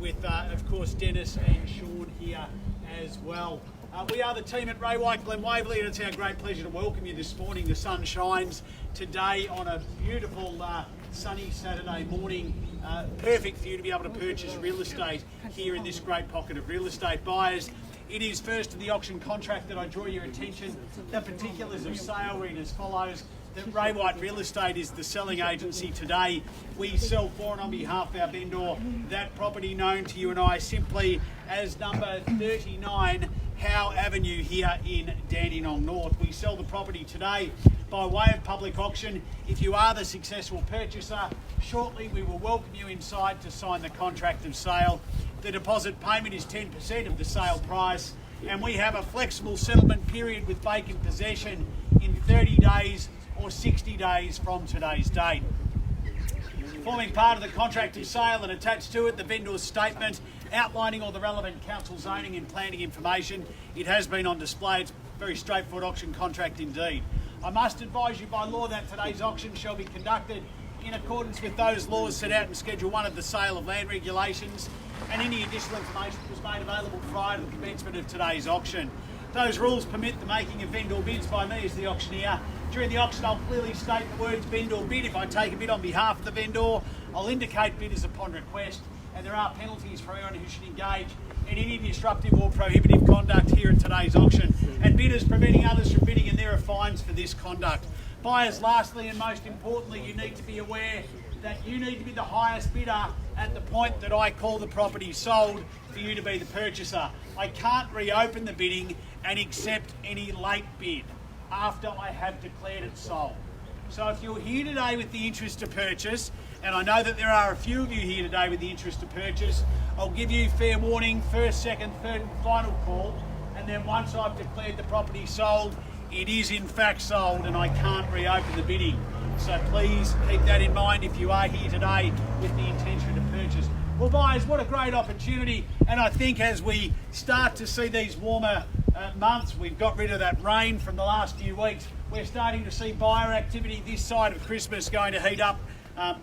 with, of course, Dennis and Shaun here as well. We are the team at Ray White, Glen, Waverley, and it's our great pleasure to welcome you this morning. The sun shines today on a beautiful sunny Saturday morning. Perfect for you to be able to purchase real estate here in this great pocket of real estate buyers. It is first to the auction contract that I draw your attention. The particulars of sale read as follows. That Ray White Real Estate is the selling agency today. We sell for and on behalf of our vendor that property known to you and I simply as number 39 Howe Avenue here in Dandenong North. We sell the property today by way of public auction. If you are the successful purchaser, shortly we will welcome you inside to sign the contract of sale. The deposit payment is 10% of the sale price, and we have a flexible settlement period with vacant possession in 30 days or 60 days from today's date. Forming part of the contract of sale and attached to it, the vendor's statement outlining all the relevant council zoning and planning information. It has been on display. It's a very straightforward auction contract indeed. I must advise you by law that today's auction shall be conducted in accordance with those laws set out in Schedule 1 of the Sale of Land Regulations, and any additional information was made available prior to the commencement of today's auction. Those rules permit the making of vendor bids by me as the auctioneer. During the auction, I'll clearly state the words vendor bid. If I take a bid on behalf of the vendor, I'll indicate bidders upon request, and there are penalties for anyone who should engage in any disruptive or prohibitive conduct here at today's auction, and bidders preventing others from bidding, and there are fines for this conduct. Buyers, lastly and most importantly, you need to be aware that you need to be the highest bidder at the point that I call the property sold for you to be the purchaser. I can't reopen the bidding and accept any late bid after I have declared it sold. So if you're here today with the interest to purchase, and I know that there are a few of you here today with the interest to purchase, I'll give you fair warning, first, second, third and final call, and then once I've declared the property sold, it is in fact sold and I can't reopen the bidding. So please keep that in mind if you are here today with the intention to purchase. Well, buyers, what a great opportunity, and I think as we start to see these warmer months, we've got rid of that rain from the last few weeks, we're starting to see buyer activity this side of Christmas going to heat up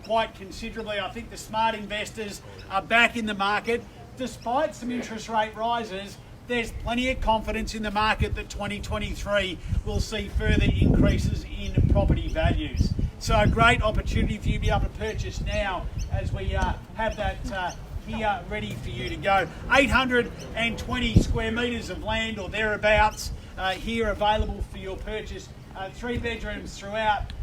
quite considerably. I think the smart investors are back in the market. Despite some interest rate rises, there's plenty of confidence in the market that 2023 will see further increases in property values. So a great opportunity for you to be able to purchase now as we have that here ready for you to go. 820 square metres of land or thereabouts here available for your purchase. 3 bedrooms throughout.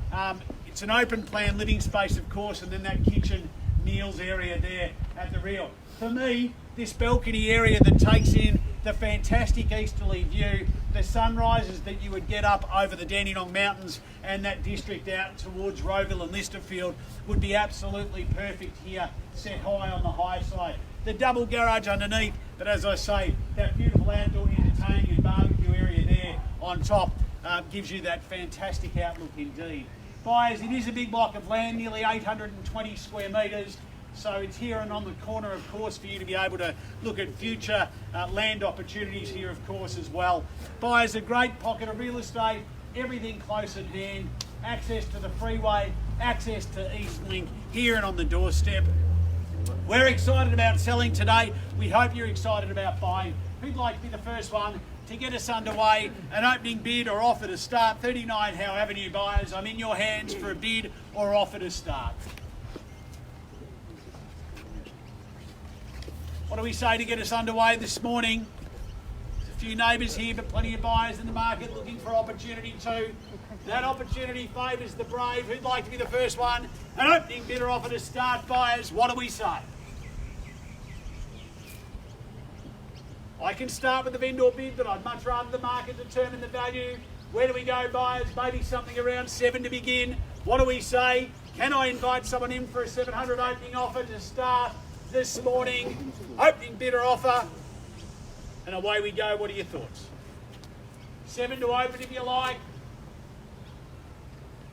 It's an open plan living space, of course, and then that kitchen meals area there at the rear. For me, this balcony area that takes in the fantastic easterly view, the sunrises that you would get up over the Dandenong Mountains and that district out towards Roeville and Listerfield would be absolutely perfect here, set high on the high side. The double garage underneath, but as I say, that beautiful outdoor entertaining and barbecue area there on top gives you that fantastic outlook indeed. Buyers, it is a big block of land, nearly 820 square metres. So it's here and on the corner, of course, for you to be able to look at future land opportunities here, of course, as well. Buyers, a great pocket of real estate, everything close at hand, access to the freeway, access to Eastlink, here and on the doorstep. We're excited about selling today. We hope you're excited about buying. Who'd like to be the first one to get us underway? An opening bid or offer to start. 39 Howe Avenue buyers, I'm in your hands for a bid or offer to start. What do we say to get us underway this morning? There's a few neighbours here, but plenty of buyers in the market looking for opportunity too. That opportunity favours the brave. Who'd like to be the first one? An opening bid or offer to start, buyers. What do we say? I can start with the vendor bid, but I'd much rather the market determine the value. Where do we go, buyers? Maybe something around 7 to begin. What do we say? Can I invite someone in for a 700 opening offer to start this morning? Opening bid or offer, and away we go. What are your thoughts? 7 to open if you like.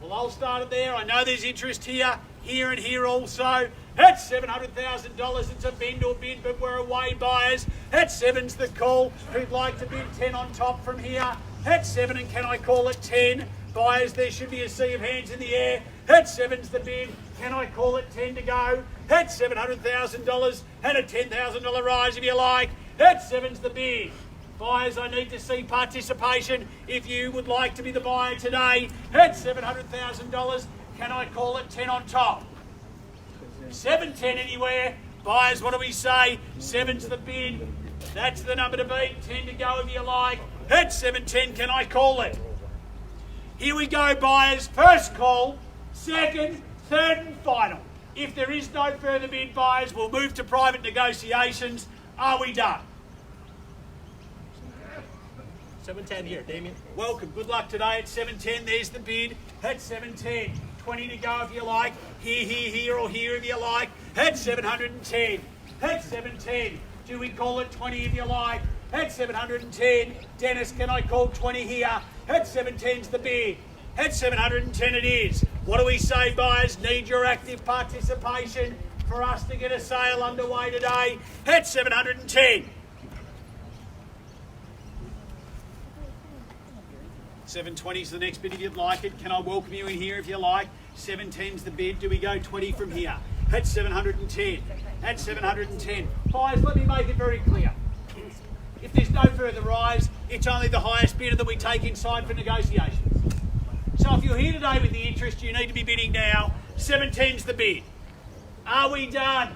Well, I'll start it there. I know there's interest here and here also. That's $700,000. It's a vendor bid, but we're away, buyers. At 7's the call. Who'd like to bid 10 on top from here? At 7, and can I call it 10? Buyers, there should be a sea of hands in the air. At 7's the bid. Can I call it 10 to go? At $700,000 and a $10,000 rise if you like. At 7's the bid. Buyers, I need to see participation if you would like to be the buyer today. At $700,000, can I call it 10 on top? 7-10 anywhere. Buyers, what do we say? 7's the bid. That's the number to beat. 10 to go if you like. At 7-10, can I call it? Here we go, buyers. First call, second, third and final. If there is no further bid, buyers, we'll move to private negotiations. Are we done? 710 here, Damien. Welcome. Good luck today at 7:10. There's the bid. At 7:10. 20 to go if you like. Here, or here if you like. At 710. At 710. Do we call it 20 if you like? At 710. Dennis, can I call 20 here? At 710's the bid. At 710 it is. What do we say, buyers? Need your active participation for us to get a sale underway today. At 710. 720's the next bid if you'd like it. Can I welcome you in here if you like? 710's the bid. Do we go 20 from here? At 710. At 710. Buyers, let me make it very clear. If there's no further rise, it's only the highest bidder that we take inside for negotiations. So if you're here today with the interest, you need to be bidding now. 710's the bid. Are we done?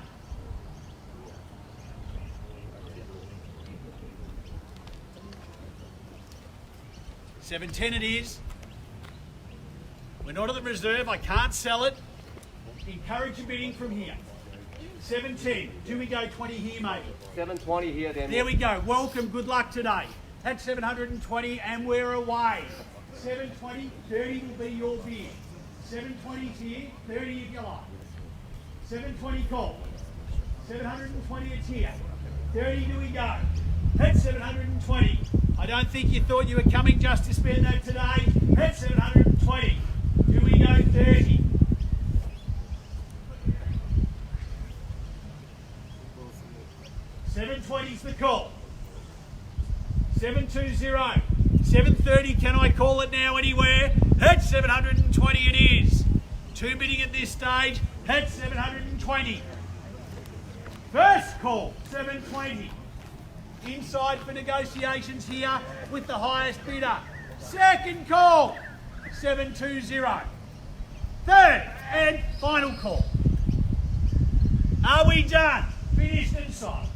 $710 it is. We're not at the reserve. I can't sell it. Encourage your bidding from here. 710. Do we go 20 here, mate? 720 here, Damien. There we go. Welcome. Good luck today. At 720 and we're away. 720, 30 will be your bid. 720's here, 30 if you like. 720 call. 720 it's here. 30 do we go. At 720. I don't think you thought you were coming just to spend that today. At 720. Do we go 30? $720's the call. 720. 730, can I call it now anywhere? At 720 it is. Two bidding at this stage. At 720. First call, 720. Inside for negotiations here with the highest bidder. Second call, 720. Third and final call. Are we done? Finished and sold.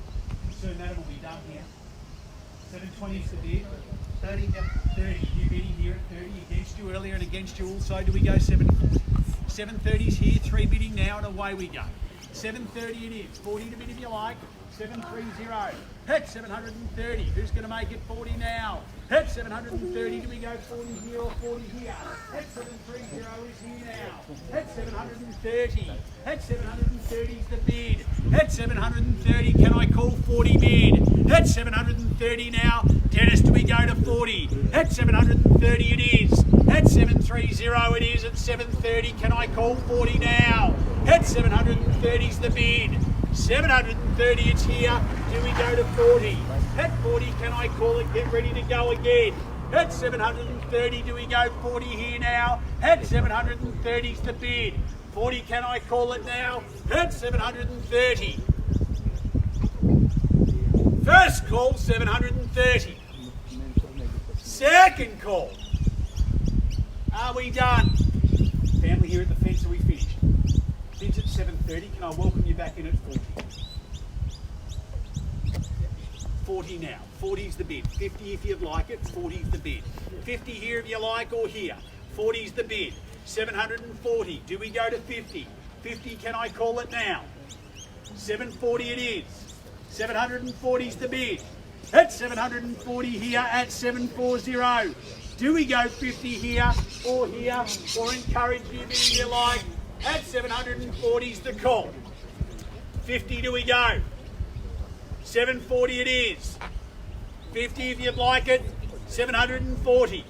Soon that will be done here. 720 is the bid. 30, 30. You bidding here at 30 against you earlier and against you also. Do we go 740? 730's here, three bidding now and away we go. 730 it is. 40 to bid if you like. 730. At 730. Who's going to make it 40 now? At 730, do we go 40 here or 40 here? At 730 is here now. At 730. At 730 is the bid. At 730, can I call 40 bid? At 730 now. Dennis, do we go to 40? At 730 it is. At 730 it is. At 730, can I call 40 now? At 730's the bid. 730 it's here. Do we go to 40? At 40, can I call it? Get ready to go again. At 730, do we go 40 here now? At 730's the bid. 40, can I call it now? At 730. First call, 730. Second call. Are we done? Family here at the fence, are we finished? Fence at 7:30. Can I welcome you back in at 40? 40 now. 40's the bid. 50 if you'd like it. 40's the bid. 50 here if you like or here. 40's the bid. 740. Do we go to 50? 50, can I call it now? 740 it is. 740's the bid. At 740 here at 740. Do we go 50 here or encourage you if you like? At 740's the call. 50 do we go? 740 it is. 50 if you'd like it. 740.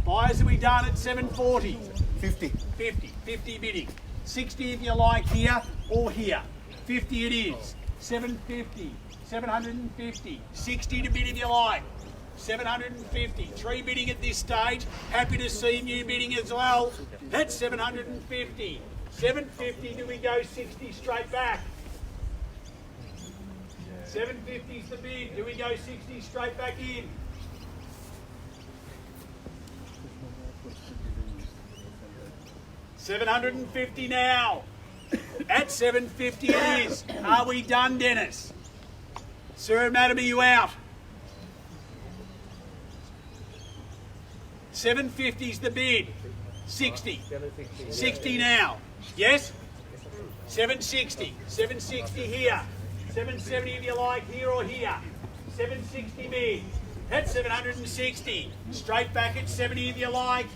Buyers, are we done at 740? 50. 50. 50 bidding. 60 if you like here or here. 50 it is. 750. 750. 60 to bid if you like. 750. 3 bidding at this stage. Happy to see new bidding as well. That's 750. 750, do we go 60 straight back? 750 is the bid. Do we go 60 straight back in? $750 now. At $750 it is. Are we done, Dennis? Sir and madam, are you out? $750 is the bid. 60. 60 now. Yes? 760. 760 here. 770 if you like, here or here. 760 bid. That's 760. Straight back at 70 if you like.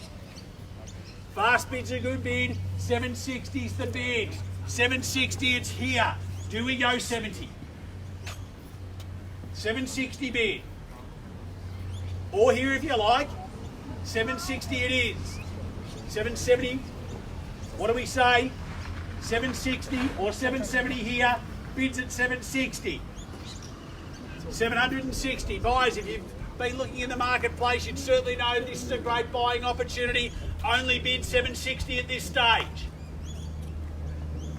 Fast bid's a good bid. 760 is the bid. 760, it's here. Do we go 70? 760 bid. Or here if you like. 760 it is. 770. What do we say? 760 or 770 here. Bids at 760. 760. Buyers, if you've been looking in the marketplace, you'd certainly know this is a great buying opportunity. Only bid 760 at this stage.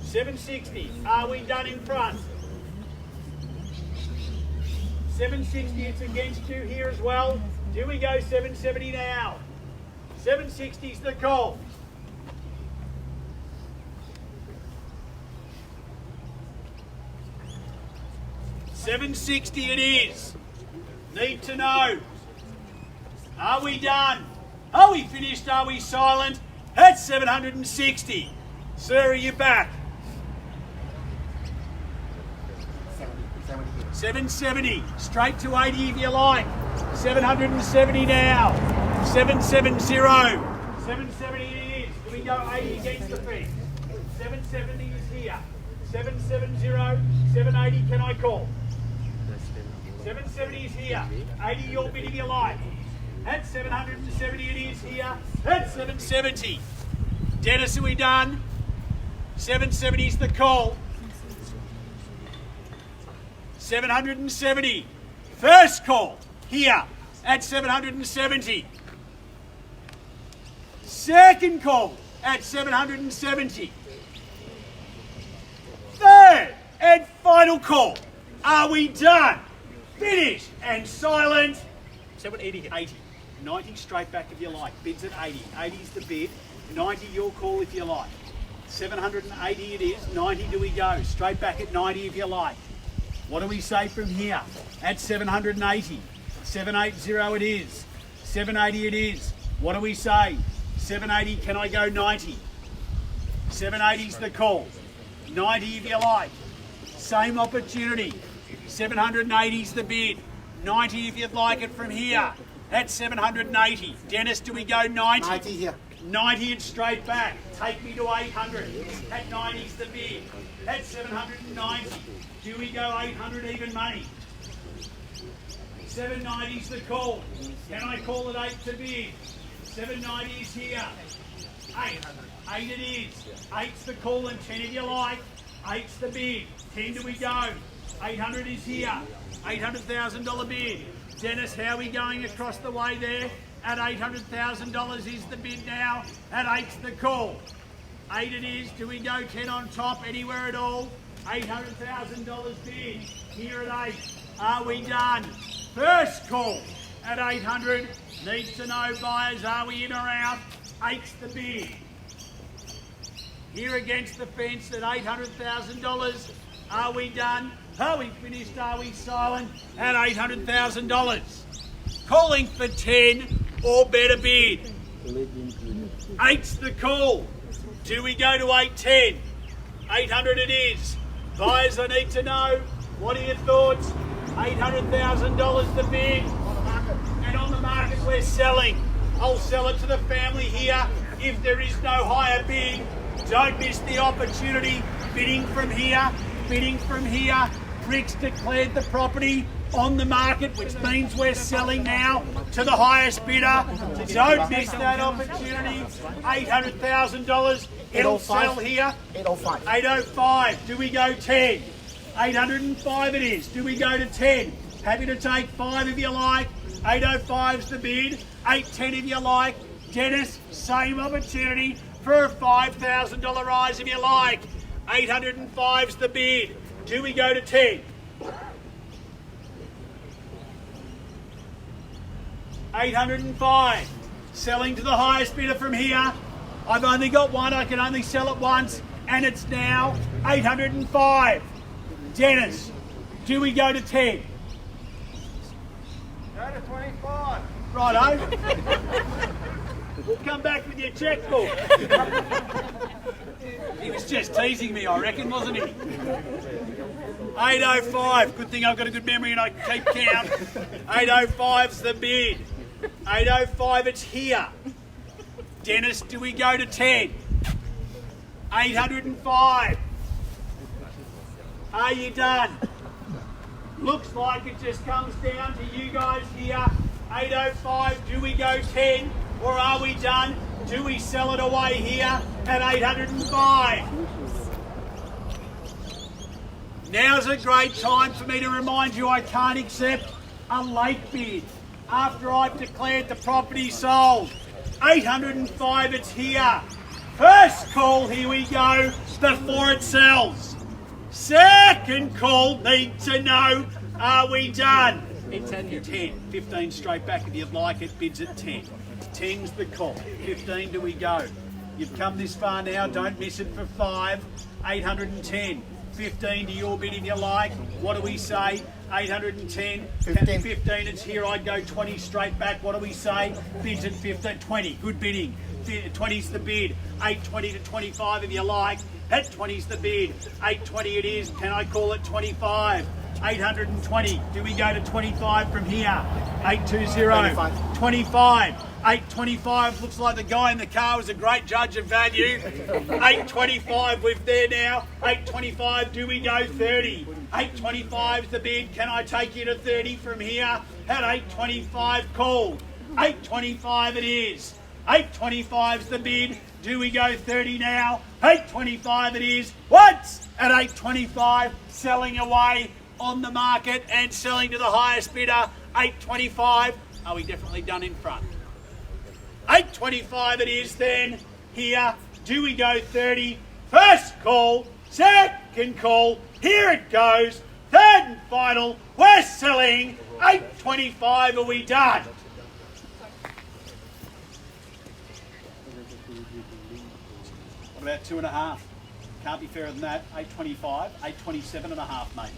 760. Are we done in front? 760, it's against you here as well. Do we go 770 now? 760 is the call. $760 it is. Need to know. Are we done? Are we finished? Are we silent? That's 760. Sir, are you back? 770. Straight to 80 if you like. 770 now. 770. 770 it is. Do we go 80 against the fence? 770 is here. 770. 780 can I call? 770 is here. 80 your bid if you like. That's 770 it is here. That's 770. Dennis, are we done? 770 is the call. 770. First call here at 770. Second call at 770. Third and final call. Are we done? Finished and silent. 780. 80. 90 straight back if you like. Bids at 80. 80 is the bid. 90 your call if you like. 780 it is. 90 do we go. Straight back at 90 if you like. What do we say from here? At 780. 780 it is. 780 it is. What do we say? 780, can I go 90? 780 is the call. 90 if you like. Same opportunity. 780 is the bid. 90 if you'd like it from here. That's 780. Dennis, do we go 90? 90 here. 90 and straight back. Take me to 800. At 90 is the bid. That's 790. Do we go 800 even money? 790 is the call. Can I call it 8 to bid? 790 is here. 8. 8 it is. 8's the call and 10 if you like. 8's the bid. 10 do we go? 800 is here. $800,000 bid. Dennis, how are we going across the way there? At $800,000 is the bid now. At 8's the call. 8 it is. Do we go 10 on top anywhere at all? $800,000 bid. Here at 8. Are we done? First call at 800. Need to know, buyers, are we in or out? 8's the bid. Here against the fence at $800,000. Are we done? Are we finished? Are we silent? At $800,000. Calling for 10 or better bid. 8's the call. Do we go to 810? 800 it is. Buyers, I need to know. What are your thoughts? $800,000 the bid. And on the market we're selling. I'll sell it to the family here. If there is no higher bid, don't miss the opportunity. Bidding from here. Bidding from here. Rick's declared the property on the market, which means we're selling now to the highest bidder. Don't miss that opportunity. $800,000. It'll sell here. 805. 805. Do we go 10? 805 it is. Do we go to 10? Happy to take 5 if you like. 805's the bid. 810 if you like. Dennis, same opportunity for a $5,000 rise if you like. 805's the bid. Do we go to 10? 805. Selling to the highest bidder from here. I've only got one. I can only sell it once. And it's now 805. Dennis, do we go to 10? Go to 25. Righto. We'll come back with your checkbook. He was just teasing me, I reckon, wasn't he? 805. Good thing I've got a good memory and I can keep count. 805's the bid. 805, it's here. Dennis, do we go to 10? 805. Are you done? Looks like it just comes down to you guys here. 805, do we go 10 or are we done? Do we sell it away here at 805? Now's a great time for me to remind you I can't accept a late bid after I've declared the property sold. 805, it's here. First call, here we go, before it sells. Second call, need to know, are we done? 10 here. 10, 15 straight back if you'd like it, bids at 10. 10's the call. 15, do we go? You've come this far now, don't miss it for 5. 810. 15 to your bid if you like. What do we say? 810. 15. 15, it's here. I'd go 20 straight back. What do we say? Bids at 15. 20, good bidding. 20's the bid. 820 to 25 if you like. At 20's the bid. 820 it is. Can I call it 25? 820. Do we go to 25 from here? 820. 25. 825. Looks like the guy in the car was a great judge of value. 825. We're there now. 825. Do we go 30? 825's the bid. Can I take you to 30 from here? At 825 called. 825 it is. 825's the bid. Do we go 30 now? 825 it is. Once at 825, selling away on the market and selling to the highest bidder. 825. Are we definitely done in front? 825 it is then. Here. Do we go 30? First call. Second call. Here it goes. Third and final. We're selling. 825. Are we done? What about 2.5? Can't be fairer than that. 825, 827 and a half, mate.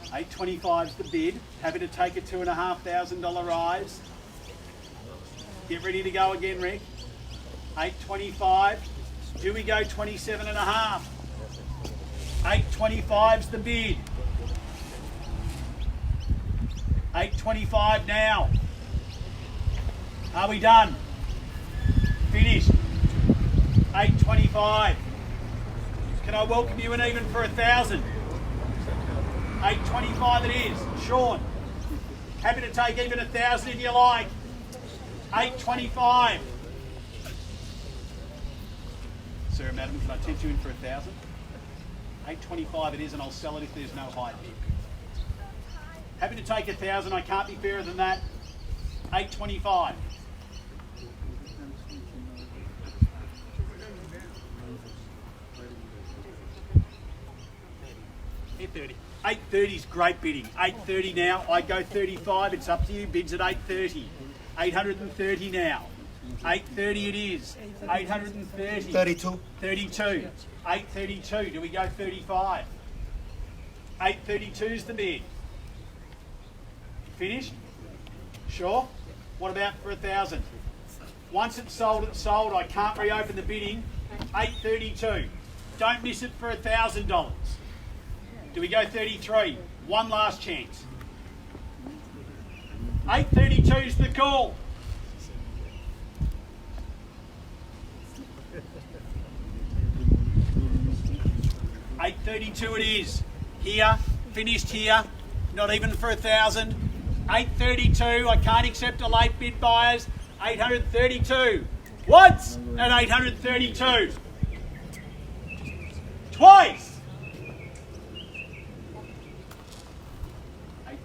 825's the bid. Happy to take a $2,500 rise. Get ready to go again, Rick. 825. Do we go 27 and a half? 825's the bid. 825 now. Are we done? Finished. 825. Can I welcome you in even for 1,000? 825 it is. Shaun. Happy to take even 1,000 if you like. 825. Sir and madam, can I tempt you in for 1,000? 825 it is, and I'll sell it if there's no high bid. Happy to take 1,000. I can't be fairer than that. 825. 830. 830's great bidding. 830 now. I go 35. It's up to you. Bids at 830. 830 now. 830 it is. 830. 32. 32. 832. Do we go 35? 832's the bid. Finished? Sure? What about for 1,000? Once it's sold, it's sold. I can't reopen the bidding. 832. Don't miss it for $1,000. Do we go 33? One last chance. 832's the call. $832 it is. Here, finished here. Not even for 1,000. 832. I can't accept a late bid buyers. 832. Once at 832. Twice.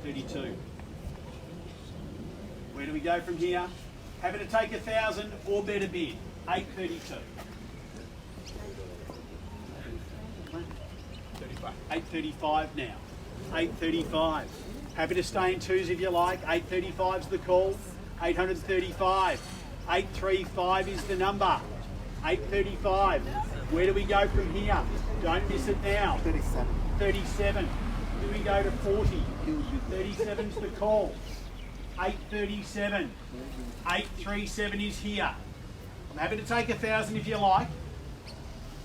832. Where do we go from here? Happy to take 1,000 or better bid. 832. 835 now. 835. Happy to stay in twos if you like. 835's the call. 835. 835 is the number. 835. Where do we go from here? Don't miss it now. 37. 37. Do we go to 40? 37's the call. 837. 837 is here. I'm happy to take 1,000 if you like.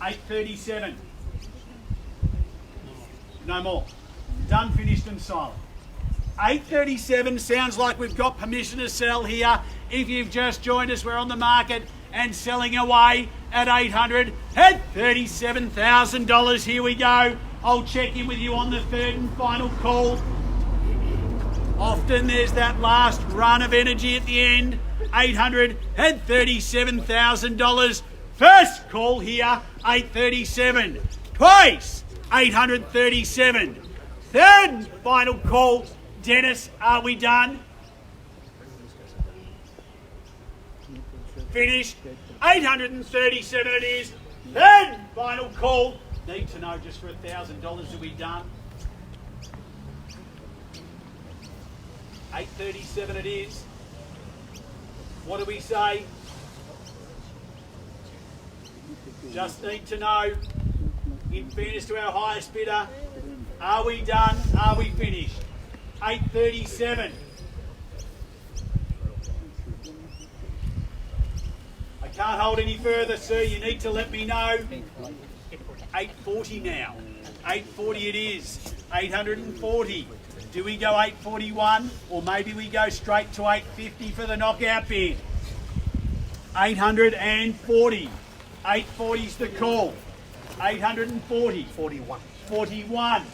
837. No more. Done, finished and silent. 837 sounds like we've got permission to sell here. If you've just joined us, we're on the market and selling away at $837,000. Here we go. I'll check in with you on the third and final call. Often there's that last run of energy at the end. $837,000. First call here, 837. Twice, 837. Third and final call. Dennis, are we done? Finished. 837 it is. Third and final call. Need to know just for $1,000, are we done? 837 it is. What do we say? Just need to know, in fairness to our highest bidder, are we done? Are we finished? 837. I can't hold any further, sir. You need to let me know. 840 now. 840 it is. 840. Do we go 841 or maybe we go straight to 850 for the knockout bid? 840. 840's the call. 840. 41. 41.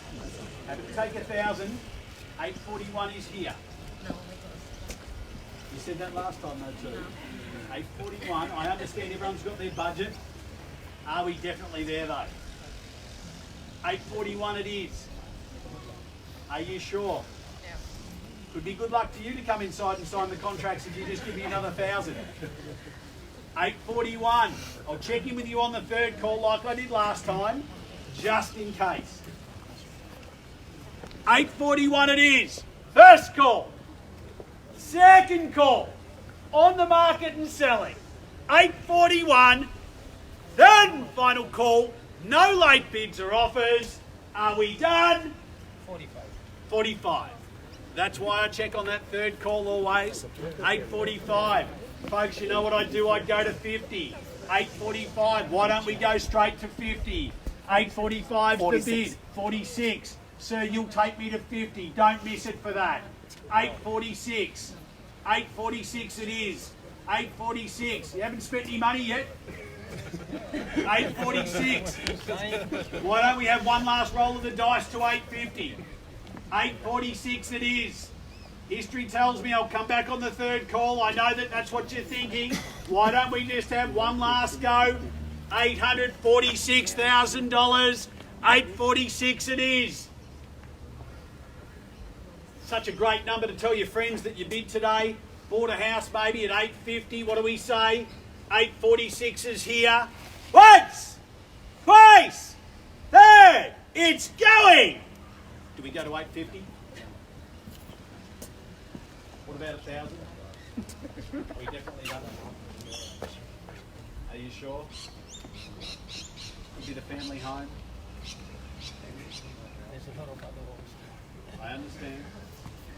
Have to take 1,000. 841 is here. You said that last time though too. 841. I understand everyone's got their budget. Are we definitely there though? 841 it is. Are you sure? Yeah. Could be good luck to you to come inside and sign the contracts if you just give me another 1,000. 841. I'll check in with you on the third call like I did last time, just in case. 841 it is. First call. Second call. On the market and selling. 841. Third and final call. No late bids or offers. Are we done? 45. 45. That's why I check on that third call always. 845. Folks, you know what I'd do? I'd go to 50. 845. Why don't we go straight to 50? 845 the bid. 46. Sir, you'll take me to 50. Don't miss it for that. 846. 846 it is. 846. You haven't spent any money yet? 846. Why don't we have one last roll of the dice to 850? 846 it is. History tells me I'll come back on the third call. I know that that's what you're thinking. Why don't we just have one last go? $846,000. 846 it is. Such a great number to tell your friends that you bid today. Bought a house maybe at 850. What do we say? 846 is here. Once, twice, third. It's going. Do we go to 850? What about 1,000? We definitely done it. Are you sure? Is it a family home? There's a lot of other ones. I understand.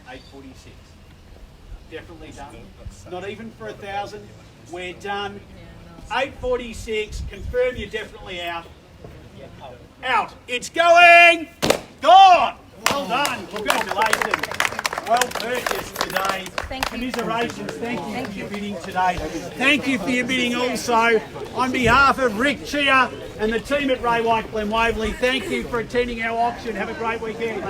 846. Definitely done. Not even for 1,000. We're done. 846. Confirm you're definitely out. Out. It's going. Gone. Well done. Congratulations. Well purchased today. Thank you. Commiserations. Thank you for your bidding today. Thank you for your bidding also. On behalf of Rick, Cheah and the team at Ray White, Glen, Waverley, thank you for attending our auction. Have a great weekend.